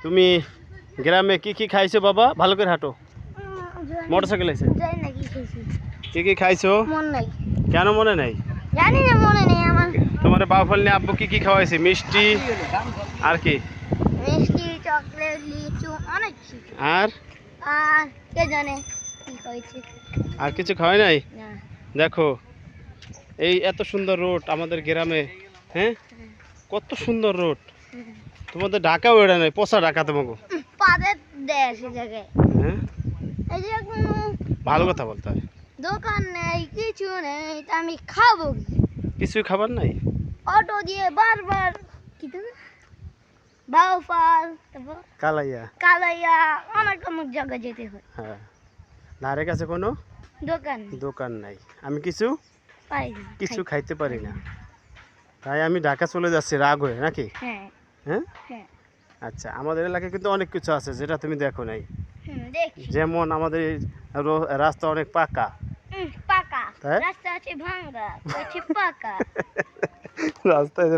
তুমি গ্রামে কি কি খাইছো বাবা? ভালো করে হাঁটো। মোটরসাইকেল আছে কি কি খাইছো? কেন মনে নাই? জানি না, মনে নেই আমার। তোমার বাবা নিয়ে আব্বু কি কি খাওয়াইছে? মিষ্টি আর কি? মিষ্টি, চকলেট, লিচু, অনেক কিছু। আর আর কে জানে কি খাইছে। আর কিছু খাওয়াই নাই? না। দেখো এই এত সুন্দর রোড আমাদের গ্রামে, হ্যাঁ কত সুন্দর রোড। তোমাদের ঢাকাও এটা নাই, পচা ঢাকা তোমাকে। পাদের দেয় সে জায়গায়। হ্যাঁ এই যে কোনো ভালো কথা বলতে হয়। দোকান নেই, কিছু নেই, তা আমি খাবো কি? কিছুই খাবার নাই। অটো দিয়ে বারবার কি তুমি বাউফাল, তারপর কালাইয়া কালাইয়া, অনেক অনেক জায়গায় যেতে হয়। হ্যাঁ, ধারে কাছে কোনো দোকান দোকান নাই। আমি কিছু পাই না, কিছু খাইতে পারি না, তাই আমি ঢাকা চলে যাচ্ছি রাগ হয়ে, নাকি? হ্যাঁ হ্যাঁ হ্যাঁ। আচ্ছা, আমাদের এলাকায় কিন্তু অনেক কিছু আছে যেটা তুমি দেখো নাই। দেখছি। যেমন আমাদের এই রাস্তা অনেক পাকা। পাকা তাই? রাস্তা আছে ভাঙা, আছে পাকা। রাস্তায় যে